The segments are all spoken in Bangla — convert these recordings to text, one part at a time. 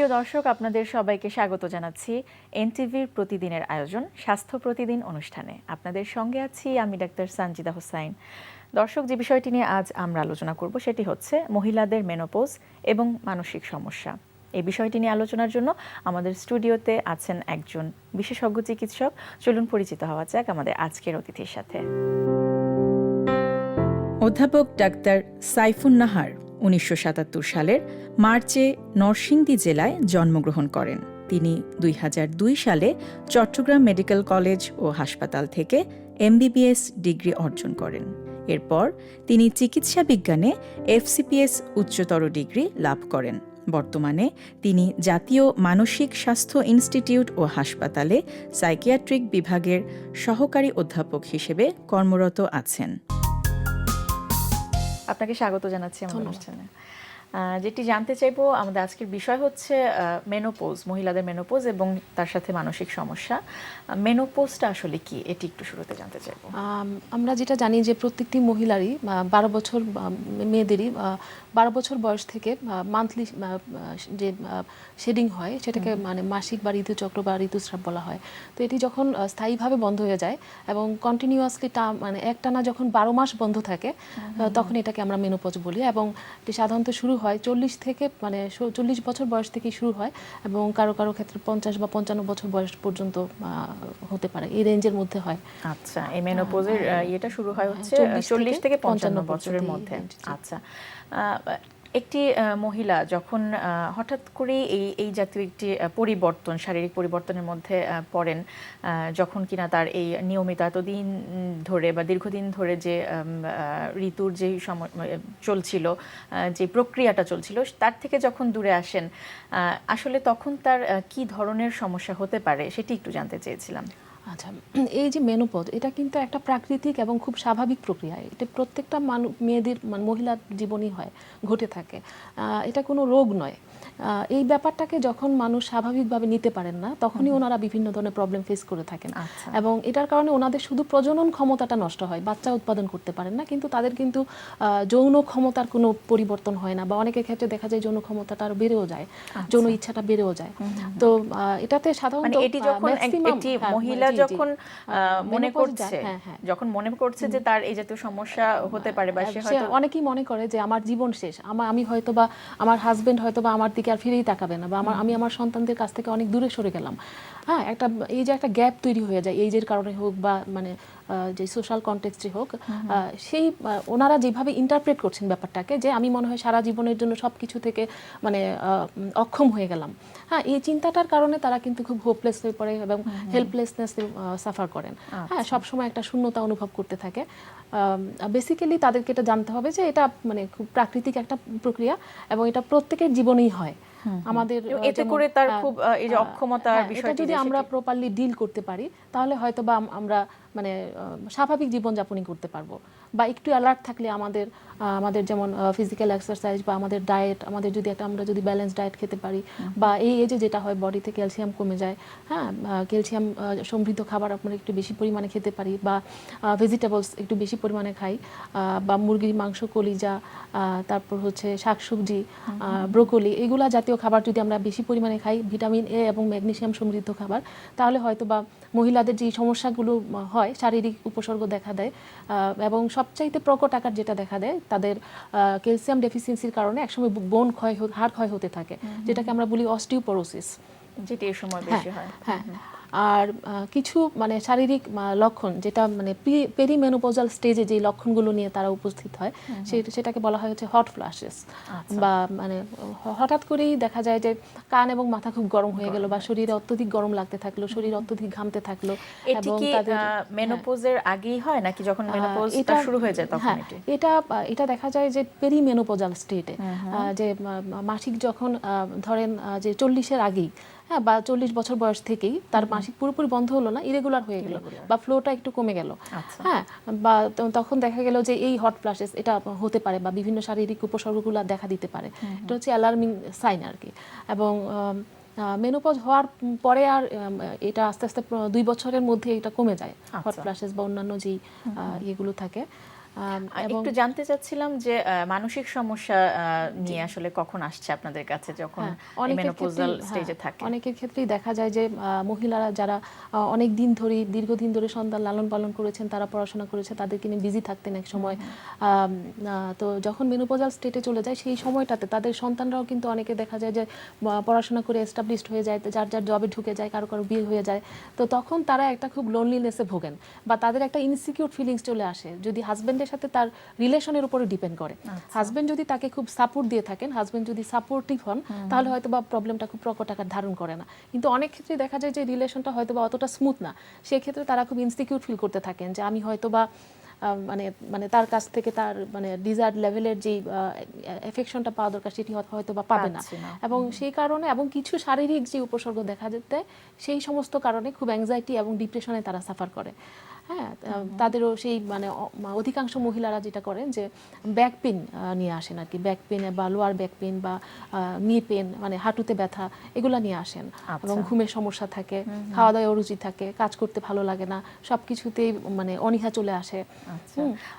প্রিয় দর্শক, আপনাদের সবাইকে স্বাগত জানাচ্ছি এনটিভির প্রতিদিনের আয়োজন স্বাস্থ্য প্রতিদিন অনুষ্ঠানে। আপনাদের সঙ্গে আছি আমি ডাক্তার সানজিদা হোসাইন। দর্শক, যে বিষয়টি নিয়ে আজ আমরা আলোচনা করব সেটি হচ্ছে মহিলাদের মেনোপজ এবং মানসিক সমস্যা। এই বিষয়টি নিয়ে আলোচনার জন্য আমাদের স্টুডিওতে আছেন একজন বিশেষজ্ঞ চিকিৎসক। চলুন পরিচিত হওয়া যাক আমাদের আজকের অতিথির সাথে। অধ্যাপক ডাক্তার সাইফুন নাহার 1977 সালের মার্চে নরসিংদী জেলায় জন্মগ্রহণ করেন। তিনি 2002 সালে চট্টগ্রাম মেডিকেল কলেজ ও হাসপাতাল থেকে MBBS ডিগ্রি অর্জন করেন। এরপর তিনি চিকিৎসা বিজ্ঞানে FCPS উচ্চতর ডিগ্রি লাভ করেন। বর্তমানে তিনি জাতীয় মানসিক স্বাস্থ্য ইনস্টিটিউট ও হাসপাতালে সাইকিয়াট্রিক বিভাগের সহকারী অধ্যাপক হিসেবে কর্মরত আছেন। আপনাকে স্বাগত জানাচ্ছি আমাদের অনুষ্ঠানে। যেটি জানতে চাইবো, আমাদের আজকের বিষয় হচ্ছে মেনোপজ, মহিলাদের মেনোপজ এবং তার সাথে মানসিক সমস্যা। মেনোপজটা আসলে কি, এটি একটু শুরুতে জানতে চাইবো। আমরা যেটা জানি যে প্রত্যেকটি মহিলারই 12 বছর, মেয়েদেরই 12 বছর বয়স থেকে মান্থলি যে শেডিং হয় সেটাকে মানে মাসিক বা ঋতুচক্র বা ঋতুস্রাব বলা হয়। তো এটি যখন স্থায়ীভাবে বন্ধ হয়ে যায় এবং কন্টিনিউয়াসলি মানে একটানা যখন 12 মাস বন্ধ থাকে তখন এটাকে আমরা মেনোপজ বলি। এবং এটি সাধারণত শুরু হয় 40 থেকে মানে 40 বছর বয়স থেকেই শুরু হয় এবং কারো কারো ক্ষেত্রে 50 বা 55 বছর বয়স পর্যন্ত হতে পারে, এই রেঞ্জের মধ্যে হয়। আচ্ছা, এই মেনোপজের এটা শুরু হয় হচ্ছে 40 থেকে 55 বছরের মধ্যে। আচ্ছা, একটি মহিলা যখন হঠাৎ করে এই জাতীয় একটি পরিবর্তন, শারীরিক পরিবর্তনের মধ্যে পড়েন, যখন কিনা তার এই নিয়মিত এতদিন ধরে বা দীর্ঘদিন ধরে যে ঋতুর যে সময় চলছিল, যে প্রক্রিয়াটা চলছিল, তার থেকে যখন দূরে আসেন, আসলে তখন তার কি ধরনের সমস্যা হতে পারে সেটি একটু জানতে চেয়েছিলাম। আচ্ছা, এই যে মেনোপজ, এটা কিন্তু একটা প্রাকৃতিক এবং খুব স্বাভাবিক প্রক্রিয়া। এটা প্রত্যেকটা মেয়েদের মহিলার জীবনই হয়, ঘটে থাকে। এটা কোনো রোগ নয়। এই ব্যাপারটাকে যখন মানুষ স্বাভাবিকভাবে নিতে পারেন না, তখনই ওনারা বিভিন্ন ধরনের প্রবলেম ফেস করে থাকেন। এবং এটার কারণে ওনাদের শুধু প্রজনন ক্ষমতাটা নষ্ট হয়, বাচ্চা উৎপাদন করতে পারেন না, কিন্তু তাদের কিন্তু যৌন ক্ষমতার কোনো পরিবর্তন হয় না, বা অনেকের ক্ষেত্রে দেখা যায় যৌন ক্ষমতাটা আরো বেড়েও যায়, যৌন ইচ্ছাটা বেড়েও যায়। তো এটাতে সাধারণত এটি যখন একটি মহিলা যখন মনে করছে যে তার এই জাতীয় সমস্যা হতে পারে, বা সে হয়তো অনেকেই মনে করে যে আমার জীবন শেষ, আমি হয়তো বা আমার হাজবেন্ড হয়তো বা আমার দিকে আর ফিরেই তাকাবে না, বা আমি আমার সন্তানদের কাছ থেকে অনেক দূরে সরে গেলাম। হ্যাঁ, এই যে একটা গ্যাপ তৈরি হয়ে যায়, এইজের কারণে হোক বা মানে যে সোশ্যাল কনটেক্সটে হোক, সেই ওনারা যেভাবে ইন্টারপ্রেট করছেন ব্যাপারটাকে, যে আমি মনে হয় সারা জীবনের জন্য সব কিছু থেকে মানে অক্ষম হয়ে গেলাম। হ্যাঁ, এই চিন্তাটার কারণে তারা কিন্তু খুব হোপলেস হয়ে পড়ে এবং হেল্পলেসনেস সাফার করেন। হ্যাঁ, সবসময় একটা শূন্যতা অনুভব করতে থাকে। বেসিক্যালি তাদেরকে এটা জানতে হবে যে এটা মানে খুব প্রাকৃতিক একটা প্রক্রিয়া এবং এটা প্রত্যেকের জীবনই হয়। আমাদের এতে করে তার খুব এই যে অক্ষমতার বিষয়টি যদি আমরা প্রপারলি ডিল করতে পারি, তাহলে হয়তো বা আমরা মানে স্বাভাবিক জীবনযাপনই করতে পারবো। বা একটু অ্যালার্ট থাকলে আমাদের যেমন ফিজিক্যাল এক্সারসাইজ বা আমাদের ডায়েট, আমরা যদি ব্যালেন্স ডায়েট খেতে পারি, বা এই এজে যেটা হয় বডিতে ক্যালসিয়াম কমে যায়। হ্যাঁ, ক্যালসিয়াম সমৃদ্ধ খাবার আমরা একটু বেশি পরিমাণে খেতে পারি, বা ভেজিটেবলস একটু বেশি পরিমাণে খাই, বা মুরগির মাংস, কলিজা, তারপর হচ্ছে শাকসবজি, ব্রোকলি, এগুলা জাতীয় খাবার যদি আমরা বেশি পরিমাণে খাই, ভিটামিন এ এবং ম্যাগনেসিয়াম সমৃদ্ধ খাবার, তাহলে হয়তো বা মহিলাদের যে সমস্যাগুলো হয়, শারীরিক উপসর্গ দেখা দেয় এবং সবচাইতে প্রকট আকার যেটা দেখা দেয়, তাদের ক্যালসিয়াম ডেফিসিয়েন্সির কারণে একসময় হাড় ক্ষয় হতে থাকে, যেটাকে আমরা বলি অস্টিওপোরোসিস, যেটি এই সময় বেশি হয়। হ্যাঁ, আর কিছু মানে শারীরিক লক্ষণ, যেটা মানে পেরিমেনোপজাল স্টেজে যে লক্ষণগুলো নিয়ে তারা উপস্থিত হয়, সেটাকে বলা হয় হচ্ছে হট ফ্ল্যাশেস। বা মানে হঠাৎ করেই দেখা যায় যে কান এবং মাথা খুব গরম হয়ে গেল, বা শরীরে অত্যধিক গরম লাগতে থাকলো, শরীর অত্যধিক ঘামতে থাকলো। এবং তাদের মেনোপজের আগেই হয় নাকি যখন মেনোপজটা শুরু হয়ে যায় তখন? এটা দেখা যায় যে পেরিমেনোপজাল স্টেটে, যে মাসিক যখন ধরেন যে 40-এর আগেই, হ্যাঁ, বা 40 বছর বয়স থেকেই তার মাসিক পুরোপুরি বন্ধ হলো না, ইরেগুলার হয়ে গেল, বা ফ্লোটা একটু কমে গেল। হ্যাঁ, বা তখন দেখা গেল যে এই হট ফ্ল্যাশেস এটা হতে পারে, বা বিভিন্ন শারীরিক উপসর্গগুলো দেখা দিতে পারে। এটা হচ্ছে অ্যালার্মিং সাইন আর কি। এবং মেনোপজ হওয়ার পরে আর এটা আস্তে আস্তে 2 বছরের মধ্যে এটা কমে যায়, হট ফ্ল্যাশেস বা অন্যান্য যেই ইয়েগুলো থাকে। এবং একটু জানতে চাচ্ছিলাম যে মানসিক সমস্যা নিয়ে আসলে কখন আসছে আপনাদের কাছে, যখন মেনোপজাল স্টেজে থাকে? অনেকের ক্ষেত্রেই দেখা যায় যে মহিলারা যারা অনেক দিন ধরে দীর্ঘদিন ধরে সন্তান লালন পালন করেছেন, তারা পড়াশোনা করেছে, তাদেরকে নিয়ে বিজি থাকতেন এক সময়। তো যখন মেনোপজাল স্টেটে চলে যায় সেই সময়টাতে তাদের সন্তানরাও কিন্তু অনেকে দেখা যায় যে পড়াশোনা করে এস্টাবলিশড হয়ে যায়, যার যার জবে ঢুকে যায়, কারো কারো বিয়ে হয়ে যায়। তো তখন তারা একটা খুব লোনলিনেসে ভোগেন বা তাদের একটা ইনসিকিউর ফিলিংস চলে আসে, যদি হাজবেন্ডের সাথে তার রিলেশনের উপরে ডিপেন্ড করে। হাজবেন্ড যদি তাকে খুব সাপোর্ট দিয়ে থাকেন, হাজবেন্ড যদি সাপোর্টিভ হন, তাহলে হয়তো বা প্রবলেমটা খুব প্রকট আকার ধারণ করে না। কিন্তু অনেক ক্ষেত্রে দেখা যায় যে রিলেশনটা হয়তো বা অতটা স্মুথ না, সেক্ষেত্রে তারা খুব ইনসিকিউর ফিল করতে থাকেন যে আমি হয়তো বা মানে মানে তার কাছ থেকে তার মানে ডিজায়ার্ড লেভেলের যে এফেকশনটা পাওয়া দরকার সেটি হয়তো বা পাবে না। এবং সেই কারণে এবং কিছু শারীরিক যে উপসর্গ দেখা যেতে, সেই সমস্ত কারণে খুব অ্যাংজাইটি এবং ডিপ্রেশনে তারা সাফার করে। হ্যাঁ, তাদেরও সেই মানে অধিকাংশ মহিলারা যেটা করেন যে ব্যাক পেন নিয়ে আসেন আর কি, ব্যাক পেন বা লোয়ার ব্যাক পেন বা নি পেন মানে হাঁটুতে ব্যথা, এগুলা নিয়ে আসেন। এবং ঘুমের সমস্যা থাকে, খাওয়া দাওয়ায় অরুচি থাকে, কাজ করতে ভালো লাগে না, সব কিছুতেই মানে অনীহা চলে আসে।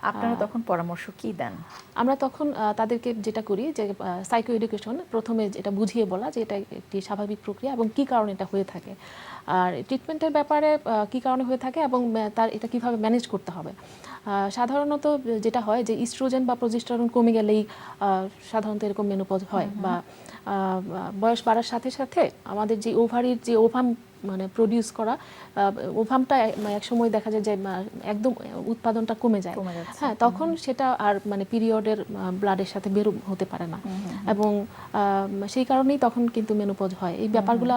আপনারা তখন পরামর্শ কি দেন? আমরা তখন তাদেরকে যেটা করি যে সাইকো এডুকেশন, প্রথমে এটা বুঝিয়ে বলা যে এটা একটি স্বাভাবিক প্রক্রিয়া এবং কি কারণে এটা হয়ে থাকে, আর ট্রিটমেন্টের ব্যাপারে কি কারণে হয়ে থাকে এবং তার এটা কিভাবে ম্যানেজ করতে হবে। সাধারণত যেটা হয় যে ইস্ট্রোজেন বা প্রজেস্টেরন কমে গেলেই সাধারণত এরকম মেনোপজ হয়, বা বয়স বাড়ার সাথে সাথে আমাদের যে ওভারির যে ওভাম মানে প্রডিউস করা ওভামটা এক সময় দেখা যায় যে একদম উৎপাদনটা কমে যায়। হ্যাঁ, তখন সেটা আর মানে পিরিয়ডের ব্লাডের সাথে বের হতে পারে না, এবং সেই কারণেই তখন কিন্তু মেনোপজ হয়। এই ব্যাপারগুলো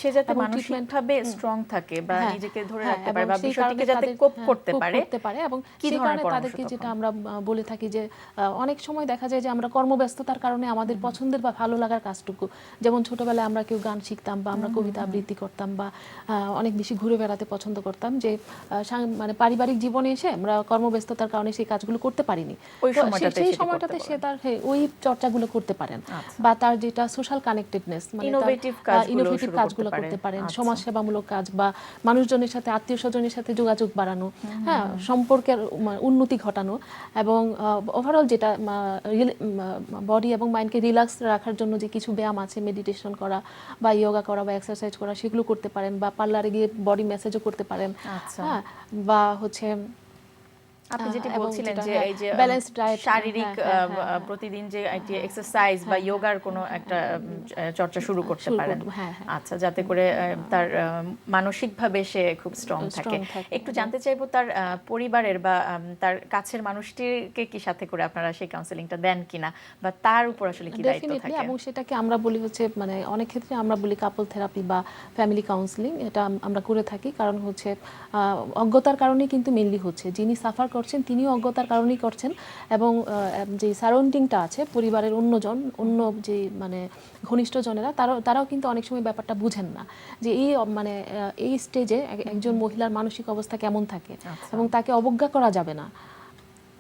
সে যাতে মানসিকভাবে স্ট্রং থাকে বা নিজেকে ধরে রাখতে পারে বা বিষয়টিকে যাতে কোপ করতে পারে, এবং সেই কারণে তাদেরকে যেটা আমরা বলে থাকি যে অনেক সময় দেখা যায় যে আমরা কর্মব্যস্ততার কারণে আমাদের পছন্দের বা ভালো লাগার কাজটুকু, যেমন ছোটবেলায় আমরা কেউ গান শিখতাম বা আমরা কবিতা আবৃত্তি করতাম বা অনেক বেশি ঘুরে বেড়াতে পছন্দ করতাম, যে মানে পারিবারিক জীবনে এসে আমরা কর্মব্যস্ততার কারণে সেই কাজগুলো করতে পারিনি, সেই সময়টাতে সে তার ওই চর্চাগুলো করতে পারেন, বা তার যেটা সোশ্যাল কানেক্টেডনেস মানে ইনোভেটিভ কাজগুলো করতে পারেন, সমাজসেবামূলক কাজ বা মানুষজনের সাথে আত্মীয় স্বজনের সাথে যোগাযোগ বাড়ানো, হ্যাঁ, সম্পর্কের উন্নতি ঘটানো, এবং ওভারঅল যেটা বডি এবং মাইন্ডকে রিল্যাক্স রাখার জন্য যে কিছু ব্যায়াম আছে, মেডিটেশন করা বা যোগা করা বা এক্সারসাইজ করা, সেগুলো করতে পারেন, বা পার্লারে গিয়ে বডি ম্যাসাজও করতে পারেন। হ্যাঁ, বা হচ্ছে আপনি যেটা বলছিলেন যে এই যে ব্যালেন্স ডায়েট, শারীরিক প্রতিদিন যে এক্সারসাইজ বা যোগার কোনো একটা চর্চা শুরু করতে পারেন, আচ্ছা, যাতে করে তার মানসিকভাবে সে খুব স্ট্রং থাকে। একটু জানতে চাইবো তার পরিবারের বা তার কাছের মানুষটিকে কি সাথে করে আপনারা সেই কাউন্সেলিংটা দেন কিনা, বা তার উপর আসলে কি দায়িত্ব থাকে? এবং সেটাকে আমরা বলি হচ্ছে মানে অনেক ক্ষেত্রে আমরা বলি কাপল থেরাপি বা ফ্যামিলি কাউন্সেলিং, এটা আমরা করে থাকি। কারণ হচ্ছে অজ্ঞতার কারণেই কিন্তু মেইনলি হচ্ছে, যিনি সাফার করছেন তিনিও অজ্ঞতার কারণেই করছেন, এবং যে সারাউন্ডিংটা আছে পরিবারের অন্যজন, অন্য যে মানে ঘনিষ্ঠজনেরা, তারাও কিন্তু অনেক সময় ব্যাপারটা বুঝেন না যে এই মানে এই স্টেজে একজন মহিলার মানসিক অবস্থা কেমন থাকে, এবং তাকে অবজ্ঞা করা যাবে না।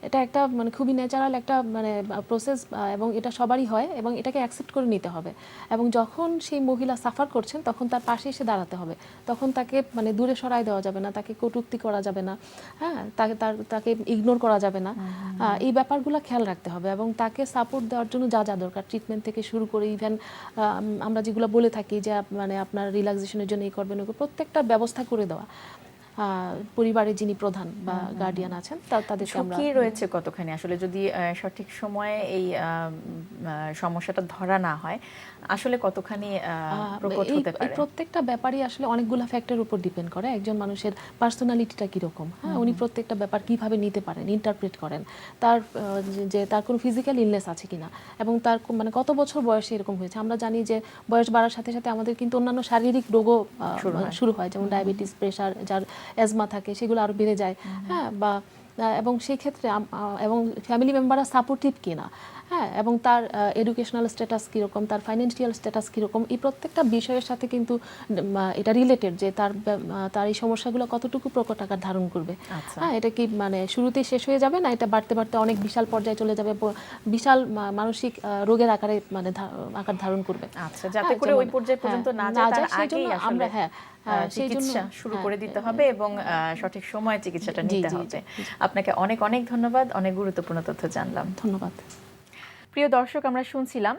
এটা একটা মানে খুবই ন্যাচারাল একটা মানে প্রসেস, এবং এটা সবারই হয়, এবং এটাকে অ্যাকসেপ্ট করে নিতে হবে। এবং যখন সেই মহিলা সাফার করছেন তখন তার পাশে এসে দাঁড়াতে হবে, তখন তাকে মানে দূরে সরাই দেওয়া যাবে না, তাকে কটূক্তি করা যাবে না, হ্যাঁ, তাকে ইগনোর করা যাবে না। এই ব্যাপারগুলো খেয়াল রাখতে হবে, এবং তাকে সাপোর্ট দেওয়ার জন্য যা যা দরকার, ট্রিটমেন্ট থেকে শুরু করে ইভেন আমরা যেগুলো বলে থাকি যে মানে আপনার রিল্যাক্সেশনের জন্য এই করবেন, প্রত্যেকটা ব্যবস্থা করে দেওয়া পরিবারের যিনি প্রধান বা গার্ডিয়ান আছেন তাদেরকে আমরা। ঝুঁকি রয়েছে কতখানি আসলে যদি সঠিক সময়ে এই সমস্যাটা ধরা না হয়, আসলে কতখানি প্রকট হতে পারে? প্রত্যেকটা ব্যাপারই আসলে অনেকগুলো ফ্যাক্টরের উপর ডিপেন্ড করে। একজন মানুষের পার্সোনালিটিটা কীরকম, হ্যাঁ, উনি প্রত্যেকটা ব্যাপার কিভাবে নিতে পারেন, ইন্টারপ্রেট করেন, তার যে তার কোনো ফিজিক্যাল ইলনেস আছে কিনা, এবং তার মানে কত বছর বয়সে এরকম হয়েছে। আমরা জানি যে বয়স বাড়ার সাথে সাথে আমাদের কিন্তু অন্যান্য শারীরিক রোগও শুরু হয়, যেমন ডায়াবেটিস, প্রেশার, যার অ্যাজমা থাকে সেগুলো আরও বেড়ে যায়, হ্যাঁ, বা এবং সেই ক্ষেত্রে এবং ফ্যামিলি মেম্বাররা সাপোর্টিভ কিনা, হ্যাঁ, এবং তার এডুকেশনাল স্ট্যাটাস কীরকম, তার ফাইন্যান্সিয়াল স্ট্যাটাস কীরকম, এই প্রত্যেকটা বিষয়ের সাথে কিন্তু এটা রিলেটেড যে তার এই সমস্যাগুলো কতটুকু প্রকট আকার ধারণ করবে। হ্যাঁ, এটা কি মানে শুরুতেই শেষ হয়ে যাবে, না এটা বাড়তে বাড়তে অনেক বিশাল পর্যায়ে চলে যাবে, বিশাল মানসিক রোগের আকারে মানে আকার ধারণ করবে। আচ্ছা, যাতে করে ওই পর্যায়ে পর্যন্ত না যায় তার আগেই আসলে চিকিৎসা শুরু করে দিতে হবে এবং সঠিক সময়ে চিকিৎসাটা নিতে হবে। আপনাকে অনেক অনেক ধন্যবাদ, অনেক গুরুত্বপূর্ণ তথ্য জানলাম। ধন্যবাদ। প্রিয় দর্শক, আমরা শুনছিলাম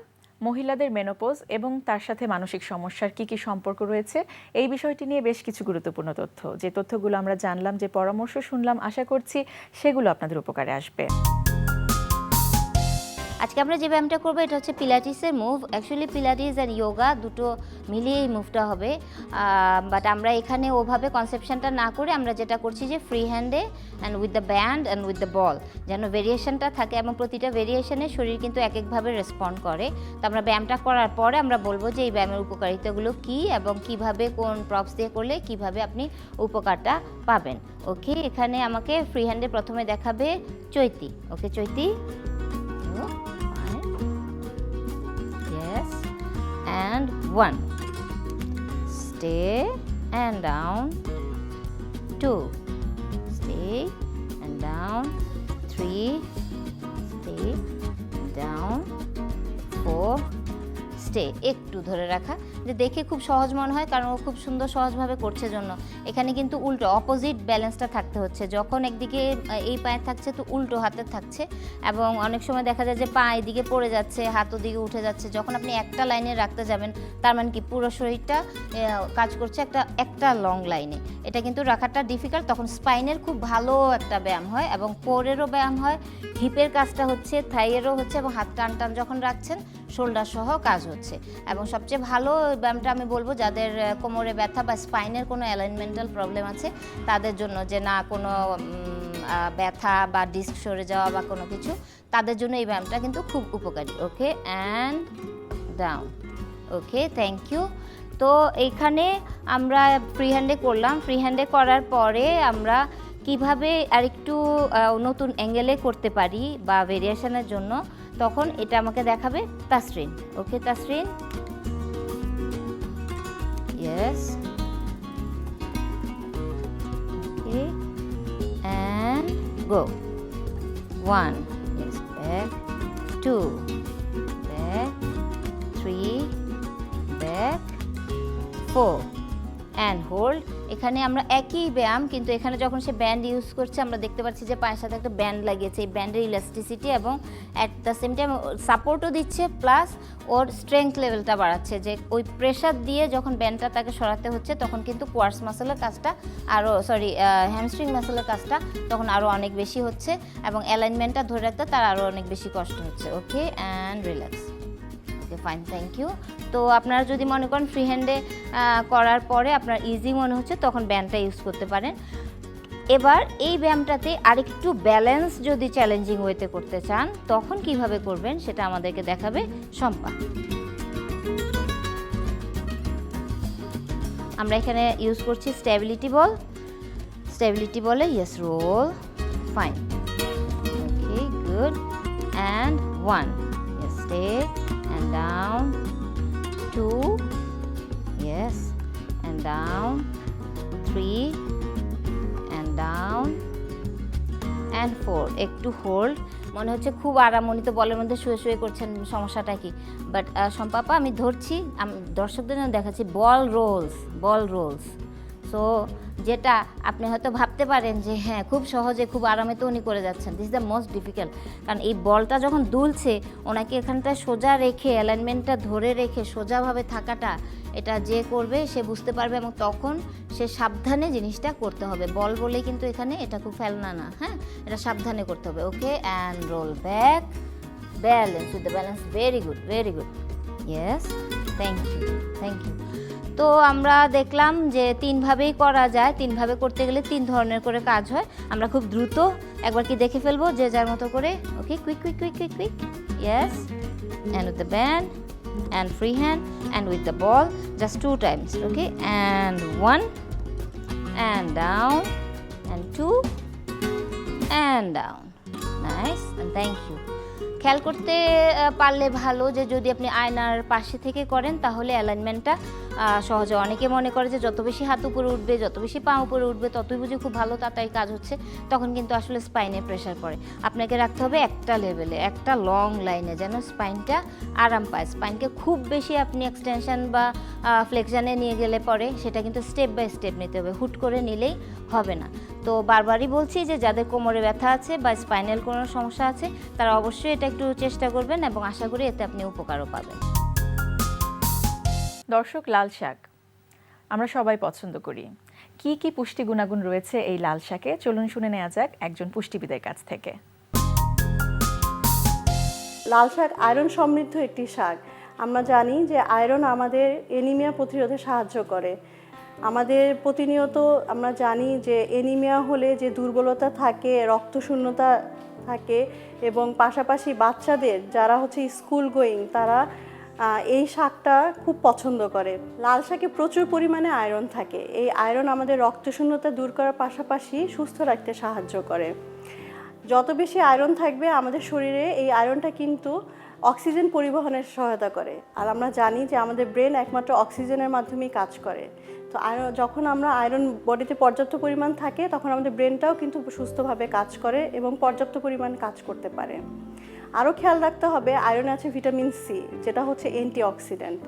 মহিলাদের মেনোপজ এবং তার সাথে মানসিক সমস্যার কি কি সম্পর্ক রয়েছে এই বিষয়টি নিয়ে বেশ কিছু গুরুত্বপূর্ণ তথ্য। যে তথ্যগুলো আমরা জানলাম, যে পরামর্শ শুনলাম, আশা করছি সেগুলো আপনাদের উপকারে আসবে। আজকে আমরা যে ব্যায়ামটা করবো এটা হচ্ছে পিলাটিসের মুভ। অ্যাকচুয়ালি পিলাটিস আর যোগা দুটো মিলিয়ে এই মুভটা হবে, বাট আমরা এখানে ওভাবে কনসেপশনটা না করে আমরা যেটা করছি যে ফ্রি হ্যান্ডে and with the band and with the ball, যেন ভেরিয়েশনটা থাকে এবং প্রতিটা ভেরিয়েশনে শরীর কিন্তু এক একভাবে রেসপন্ড করে। তো আমরা ব্যায়ামটা করার পরে আমরা বলবো যে এই ব্যায়ামের উপকারিতাগুলো কী এবং কিভাবে কোন প্রপস দিয়ে করলে কিভাবে আপনি উপকারটা পাবেন। ওকে, এখানে আমাকে ফ্রি হ্যান্ডে প্রথমে দেখাবে চৈতি। ওকে চৈতি, and 1, stay and down, 2, stay and down, 3, stay down, 4, stay। একটু ধরে রাখা, যে দেখে খুব সহজ মনে হয় কারণ ও খুব সুন্দর সহজভাবে করছে জন্য। এখানে কিন্তু উল্টো অপোজিট ব্যালেন্সটা থাকতে হচ্ছে, যখন একদিকে এই পায়ে থাকছে তো উল্টো হাতে থাকছে, এবং অনেক সময় দেখা যায় যে পা এদিকে পড়ে যাচ্ছে, হাত ওদিকে উঠে যাচ্ছে। যখন আপনি একটা লাইনে রাখতে যাবেন তার মানে কি পুরো শরীরটা কাজ করছে একটা লং লাইনে। এটা কিন্তু রাখাটা ডিফিকাল্ট, তখন স্পাইনের খুব ভালো একটা ব্যায়াম হয় এবং কোরেরও ব্যায়াম হয়, হিপের কাজটা হচ্ছে, থাইয়েরও হচ্ছে, এবং হাত টান টান যখন রাখছেন শোল্ডার সহ কাজ হচ্ছে। এবং সবচেয়ে ভালো ব্যায়ামটা আমি বলবো যাদের কোমরে ব্যথা বা স্পাইনের কোনো অ্যালাইনমেন্টাল প্রবলেম আছে তাদের জন্য, যে না কোনো ব্যথা বা ডিস্ক সরে যাওয়া বা কোনো কিছু, তাদের জন্য এই ব্যায়ামটা কিন্তু খুব উপকারী। Okay, and down. Okay, thank you. তো এইখানে আমরা ফ্রি হ্যান্ডে করলাম। ফ্রি হ্যান্ডে করার পরে আমরা কিভাবে আরেকটু নতুন অ্যাঙ্গেলে করতে পারি বা ভেরিয়েশনের জন্য, তখন এটা আমাকে দেখাবে তাসরিন। ওকে Tasrin, yes, okay, and go, 1, yes, back, 2, back, 3, back, 4, and hold। এখানে আমরা একই ব্যায়াম, কিন্তু এখানে যখন সে ব্যান্ড ইউজ করছে আমরা দেখতে পাচ্ছি যে পায়ের সাথে একটা ব্যান্ড লাগিয়েছে। এই ব্যান্ডের ইলাস্টিসিটি এবং অ্যাট দ্য সেম টাইম সাপোর্টও দিচ্ছে, প্লাস ওর স্ট্রেংথ লেভেলটা বাড়াচ্ছে, যে ওই প্রেশার দিয়ে যখন ব্যান্ডটা তাকে সরাতে হচ্ছে তখন কিন্তু কোয়ার্স মাসেলের কাজটা আরও হ্যামস্ট্রিং মাসেলের কাজটা তখন আরও অনেক বেশি হচ্ছে, এবং অ্যালাইনমেন্টটা ধরে রাখতে তার আরও অনেক বেশি কষ্ট হচ্ছে। Okay, and relax. Okay, fine, thank you. তো আপনারা যদি মনে করেন ফ্রি হ্যান্ডে করার পরে আপনার ইজি মনে হচ্ছে তখন ব্যায়ামটা ইউজ করতে পারেন। এবার এই ব্যায়ামটাতে আরেকটু ব্যালেন্স যদি চ্যালেঞ্জিং ওয়েতে করতে চান তখন কিভাবে করবেন সেটা আমাদেরকে দেখাবে শম্পা। আমরা এখানে ইউজ করছি স্টেবিলিটি বল। স্টেবিলিটি বলে yes roll, fine, okay good, and 1, yes stay and down, 2, yes, and down, 3, and down, and 4। একটু হোল্ড। মনে হচ্ছে খুব আরামনিত বলের মধ্যে শুয়ে শুয়ে করছেন, সমস্যাটা কি? বাট সম্পাপা আমি ধরছি, দর্শকদের জন্য দেখাচ্ছি বল রোলস। সো যেটা আপনি হয়তো ভাবতে পারেন যে হ্যাঁ খুব সহজে খুব আরামে তো উনি করে যাচ্ছেন, this is the most difficult. কারণ এই বলটা যখন দুলছে ওনাকে এখানটা সোজা রেখে অ্যালাইনমেন্টটা ধরে রেখে সোজাভাবে থাকাটা, এটা যে করবে সে বুঝতে পারবে, এবং তখন সে সাবধানে জিনিসটা করতে হবে। বল বলে কিন্তু এখানে এটা খুব ফেলনা না, হ্যাঁ এটা সাবধানে করতে হবে। Okay, and roll back, balance with the balance, very good, yes, thank you. তো আমরা দেখলাম যে 3 ভাবেই করা যায়, 3 ভাবে করতে গেলে 3 ধরনের করে কাজ হয়। আমরা খুব দ্রুত একবার কি দেখে ফেলবো যে যার মতো করে। Okay, quick, yes, and with the band, and free hand, and with the ball, just 2 times। Okay, and 1, and down, and 2, and down. Nice, and thank you. খেয়াল করতে পারলে ভালো যে যদি আপনি আয়নার পাশে থেকে করেন তাহলে অ্যালাইনমেন্টটা সহজে। অনেকে মনে করে যে যত বেশি হাত উপরে উঠবে, যত বেশি পা উপরে উঠবে, ততই বুঝি খুব ভালো তাড়াতাড়ি কাজ হচ্ছে। তখন কিন্তু আসলে স্পাইনে প্রেশার পড়ে। আপনাকে রাখতে হবে একটা লেভেলে, একটা লং লাইনে, যেন স্পাইনটা আরাম পায়। স্পাইনকে খুব বেশি আপনি এক্সটেনশন বা ফ্লেকশনে নিয়ে গেলে পরে সেটা কিন্তু স্টেপ বাই স্টেপ নিতে হবে, হুট করে নিলেই হবে না। তো বারবারই বলছি যে যাদের কোমরে ব্যথা আছে বা স্পাইনাল কোনো সমস্যা আছে তারা অবশ্যই এটা একটু চেষ্টা করবেন এবং আশা করি এতে আপনি উপকারও পাবেন। দর্শক, লাল শাক আমরা সবাই পছন্দ করি। কি কি পুষ্টি গুণাগুণ রয়েছে এই লাল শাকে, চলুন শুনে নেওয়া যাক একজন পুষ্টিবিদের কাছ থেকে। লাল শাক আয়রন সমৃদ্ধ একটি শাক। আমরা জানি যে আয়রন আমাদের এনিমিয়া প্রতিরোধে সাহায্য করে। আমাদের প্রতিনিয়ত আমরা জানি যে এনিমিয়া হলে যে দুর্বলতা থাকে, রক্তশূন্যতা থাকে, এবং পাশাপাশি বাচ্চাদের যারা হচ্ছে স্কুল গোয়িং তারা এই শাকটা খুব পছন্দ করে। লাল শাকে প্রচুর পরিমাণে আয়রন থাকে। এই আয়রন আমাদের রক্তশূন্যতা দূর করার পাশাপাশি সুস্থ রাখতে সাহায্য করে। যত বেশি আয়রন থাকবে আমাদের শরীরে, এই আয়রনটা কিন্তু অক্সিজেন পরিবহনের সহায়তা করে। আর আমরা জানি যে আমাদের ব্রেন একমাত্র অক্সিজেনের মাধ্যমেই কাজ করে। তো যখন আমরা আয়রন বডিতে পর্যাপ্ত পরিমাণ থাকে তখন আমাদের ব্রেনটাও কিন্তু সুস্থভাবে কাজ করে এবং পর্যাপ্ত পরিমাণ কাজ করতে পারে। আরও খেয়াল রাখতে হবে আয়রনে আছে ভিটামিন সি, যেটা হচ্ছে অ্যান্টিঅক্সিডেন্ট।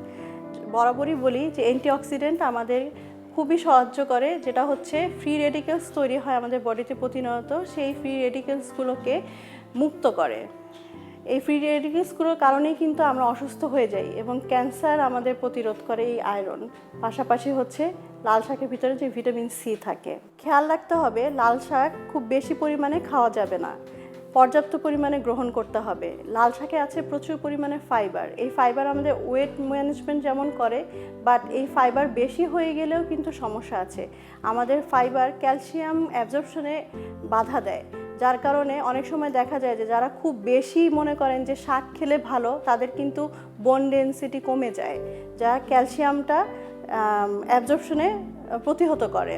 বরাবরই বলি যে অ্যান্টিঅক্সিডেন্ট আমাদের খুবই সাহায্য করে, যেটা হচ্ছে ফ্রি রেডিকেলস তৈরি হয় আমাদের বডিতে প্রতিনিয়ত, সেই ফ্রি রেডিকেলসগুলোকে মুক্ত করে। এই ফ্রি রেডিকেলসগুলোর কারণেই কিন্তু আমরা অসুস্থ হয়ে যাই এবং ক্যান্সার আমাদের প্রতিরোধ করে এই আয়রন। পাশাপাশি হচ্ছে লাল শাকের ভিতরে যে ভিটামিন সি থাকে। খেয়াল রাখতে হবে লাল শাক খুব বেশি পরিমাণে খাওয়া যাবে না, পর্যাপ্ত পরিমাণে গ্রহণ করতে হবে। লাল শাকে আছে প্রচুর পরিমাণে ফাইবার। এই ফাইবার আমাদের ওয়েট ম্যানেজমেন্ট যেমন করে, বাট এই ফাইবার বেশি হয়ে গেলেও কিন্তু সমস্যা আছে। আমাদের ফাইবার ক্যালসিয়াম অ্যাবজর্পশনে বাধা দেয়, যার কারণে অনেক সময় দেখা যায় যে যারা খুব বেশি মনে করেন যে শাক খেলে ভালো, তাদের কিন্তু বোন ডেনসিটি কমে যায়, যা ক্যালসিয়ামটা অ্যাবজর্পশনে প্রতিহত করে।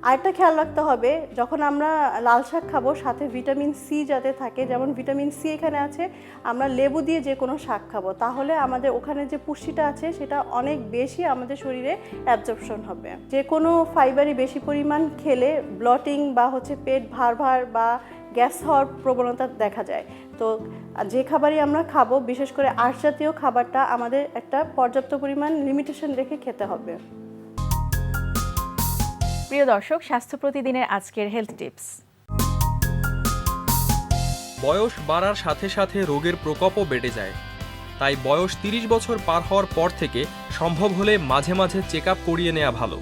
আরেকটা খেয়াল রাখতে হবে যখন আমরা লাল শাক খাবো সাথে ভিটামিন সি যাতে থাকে, যেমন ভিটামিন সি এখানে আছে, আমরা লেবু দিয়ে যে কোনো শাক খাবো তাহলে আমাদের ওখানে যে পুষ্টিটা আছে সেটা অনেক বেশি আমাদের শরীরে অ্যাবজর্পশন হবে। যে কোনো ফাইবারই বেশি পরিমাণ খেলে ব্লটিং বা হচ্ছে পেট ভার ভার বা গ্যাস হওয়ার প্রবণতা দেখা যায়। তো যে খাবারই আমরা খাবো, বিশেষ করে আঁশ জাতীয় খাবারটা আমাদের একটা পর্যাপ্ত পরিমাণ লিমিটেশন রেখে খেতে হবে। প্রিয় দর্শক, স্বাস্থ্য প্রতিদিনের আজকের হেলথ টিপস। বয়স বাড়ার সাথে সাথে রোগের প্রকোপও বেড়ে যায়। তাই বয়স 30 বছর পার হওয়ার পর থেকে সম্ভব হলে মাঝে মাঝে চেক আপ করিয়ে নেওয়া ভালো।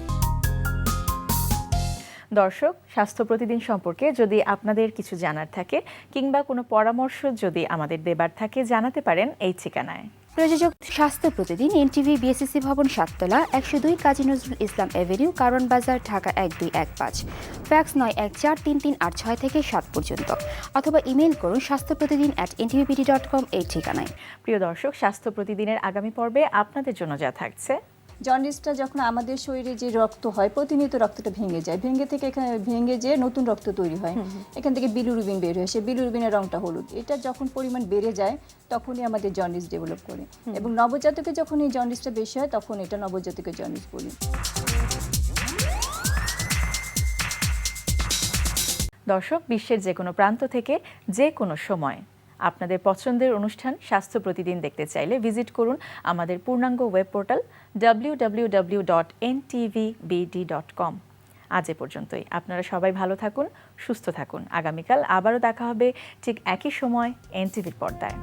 দর্শক, স্বাস্থ্য প্রতিদিন সম্পর্কে যদি আপনাদের কিছু জানার থাকে কিংবা কোনো পরামর্শ যদি আমাদের দেবার থাকে, জানাতে পারেন এই ঠিকানায়। প্রযোজক স্বাস্থ্য প্রতিদিন, এনটিভি, বিএসসি ভবন, 7তলা, 102 কাজী নজরুল ইসলাম এভিনিউ, কারণ বাজার, ঢাকা 1215। ফ্যাক্স 91433386 থেকে 7 পর্যন্ত, অথবা ইমেল করুন স্বাস্থ্যপ্রতিদিন@ntvpd.com এই ঠিকানায়। প্রিয় দর্শক, স্বাস্থ্য প্রতিদিনের আগামী পর্বে আপনাদের জন্য যা থাকছে। জন্ডিসটা যখন আমাদের শরীরে যে রক্ত হয়, প্রতিনিয়ত রক্তটা ভেঙে যায়, ভেঙে যে নতুন রক্ত তৈরি হয়, এখান থেকে বিলিরুবিন বের হয়, সেই বিলিরুবিনের রংটা হলুদ। এটা যখন পরিমাণ বেড়ে যায় তখনই আমাদের জন্ডিস ডেভেলপ করে, এবং নবজাতকে যখন এই জন্ডিসটা বেশি হয় তখন এটা নবজাতকের জন্ডিস বলি। দর্শক, বিশ্বের যে কোনো প্রান্ত থেকে যে কোনো সময় আপনাদের পছন্দের অনুষ্ঠান স্বাস্থ্য প্রতিদিন দেখতে চাইলে ভিজিট করুন আমাদের পূর্ণাঙ্গ ওয়েব পোর্টাল www.ntvbd.com। আজ এ পর্যন্তই। আপনারা সবাই ভালো থাকুন, সুস্থ থাকুন। আগামীকাল আবারও দেখা হবে ঠিক একই সময় এনটিভির পর্দায়।